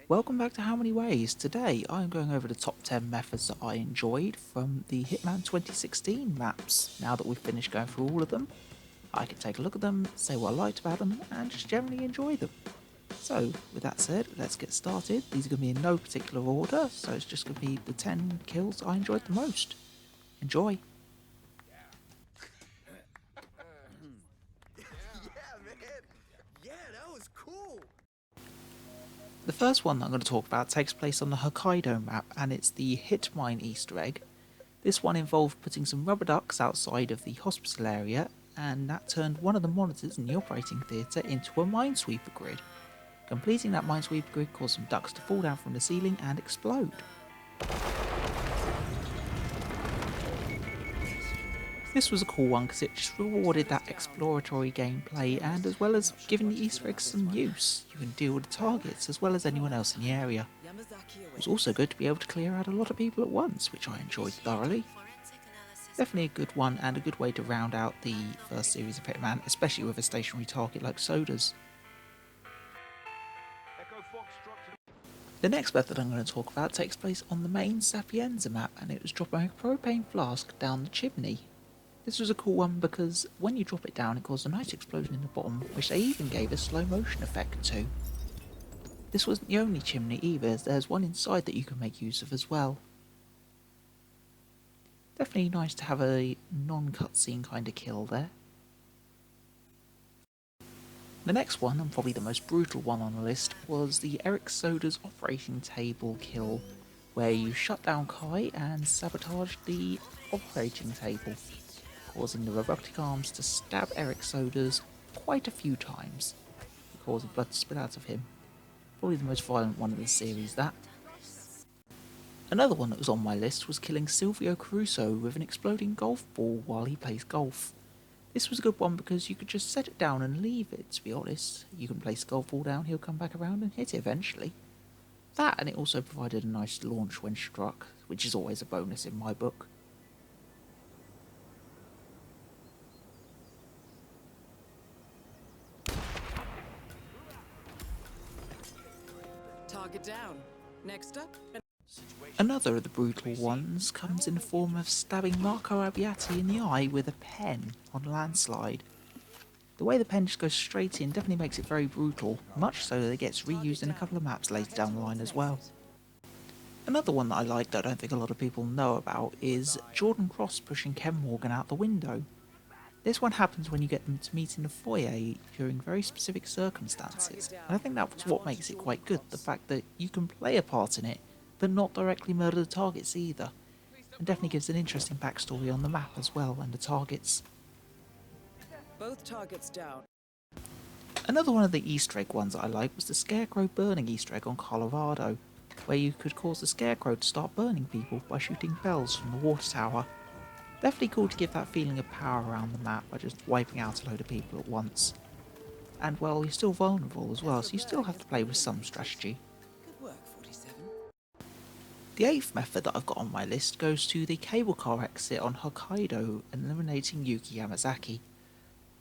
welcome back to How Many Ways. Today I'm going over the top 10 methods that I enjoyed from the Hitman 2016 maps. Now that we've finished going through all of them, I can take a look at them, say what I liked about them, and just generally enjoy them. So, with that said, let's get started. These are going to be in no particular order, so it's just going to be the 10 kills I enjoyed the most. Enjoy! The first one that I'm going to talk about takes place on the Hokkaido map, and it's the Hitman Easter Egg. This one involved putting some rubber ducks outside of the hospital area, and that turned one of the monitors in the operating theatre into a minesweeper grid. Completing that minesweeper grid caused some ducks to fall down from the ceiling and explode. This was a cool one because it just rewarded that exploratory gameplay, and as well as giving the Easter eggs some use, you can deal with the targets as well as anyone else in the area. It was also good to be able to clear out a lot of people at once, which I enjoyed thoroughly. Definitely a good one and a good way to round out the first series of Hitman, especially with a stationary target like sodas. The next method I'm going to talk about takes place on the main Sapienza map, and it was dropping a propane flask down the chimney. This was a cool one because when you drop it down it caused a nice explosion in the bottom, which they even gave a slow motion effect to. This wasn't the only chimney either, as there's one inside that you can make use of as well. Definitely nice to have a non-cutscene kind of kill there. The next one, and probably the most brutal one on the list, was the Eric Soda's operating table kill, where you shut down Kai and sabotage the operating table, causing the robotic arms to stab Eric Sodas quite a few times, causing blood to spill out of him. Probably the most violent one of the series, that. Another one that was on my list was killing Silvio Caruso with an exploding golf ball while he plays golf. This was a good one because you could just set it down and leave it, to be honest. You can place the golf ball down, he'll come back around and hit it eventually. That, and it also provided a nice launch when struck, which is always a bonus in my book. Target down. Next up. Another of the brutal ones comes in the form of stabbing Marco Abbiati in the eye with a pen on Landslide. The way the pen just goes straight in definitely makes it very brutal, much so that it gets reused in a couple of maps later down the line as well. Another one that I like that I don't think a lot of people know about is Jordan Cross pushing Ken Morgan out the window. This one happens when you get them to meet in the foyer during very specific circumstances, and I think that's what makes it quite good, the fact that you can play a part in it, but not directly murder the targets either, and definitely gives an interesting backstory on the map as well and the targets. Both targets down. Another one of the Easter egg ones that I like was the Scarecrow Burning Easter egg on Colorado, where you could cause the Scarecrow to start burning people by shooting bells from the water tower. Definitely cool to give that feeling of power around the map by just wiping out a load of people at once. And well, you're still vulnerable as well, so you still have to play with some strategy. Good work, 47. The 8th method that I've got on my list goes to the cable car exit on Hokkaido and eliminating Yuki Yamazaki.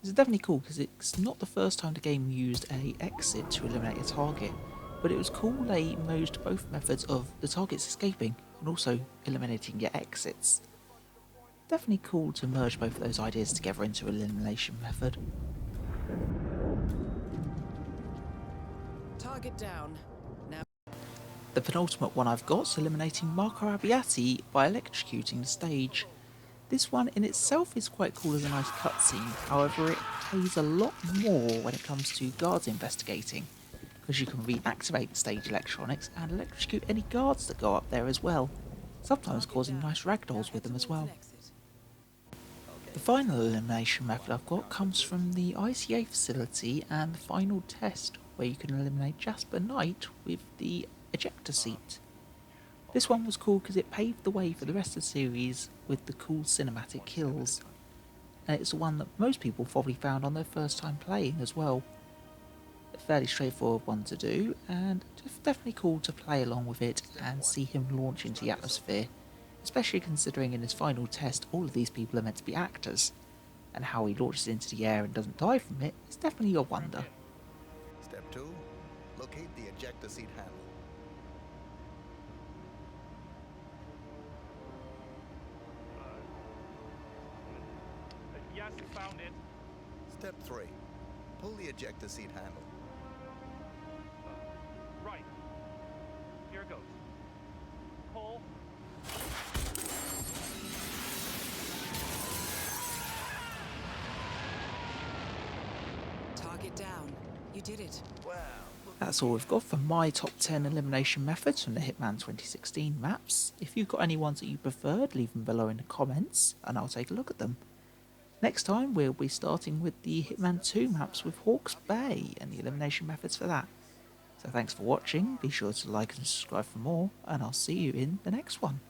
This is definitely cool because it's not the first time the game used a exit to eliminate a target, but it was cool they merged both methods of the targets escaping and also eliminating your exits. Definitely cool to merge both of those ideas together into an elimination method. Target down. Now. The penultimate one I've got is eliminating Marco Abbiati by electrocuting the stage. This one in itself is quite cool as a nice cutscene, however it pays a lot more when it comes to guards investigating, because you can reactivate the stage electronics and electrocute any guards that go up there as well, sometimes causing nice ragdolls with them as well. The final elimination method I've got comes from the ICA facility and the final test, where you can eliminate Jasper Knight with the Ejector Seat. This one was cool because it paved the way for the rest of the series with the cool cinematic kills, and it's the one that most people probably found on their first time playing as well. A fairly straightforward one to do, and definitely cool to play along with it and see him launch into the atmosphere, especially considering in his final test all of these people are meant to be actors, and how he launches into the air and doesn't die from it is definitely a wonder. Step 2. Locate the ejector seat handle. Found it. Step 3. Pull the ejector seat handle. Right. Here goes. Pull. Target down. You did it. Wow. That's all we've got for my top 10 elimination methods from the Hitman 2016 maps. If you've got any ones that you preferred, leave them below in the comments and I'll take a look at them. Next time we'll be starting with the Hitman 2 maps with Hawke's Bay and the elimination methods for that. So thanks for watching, be sure to like and subscribe for more, and I'll see you in the next one.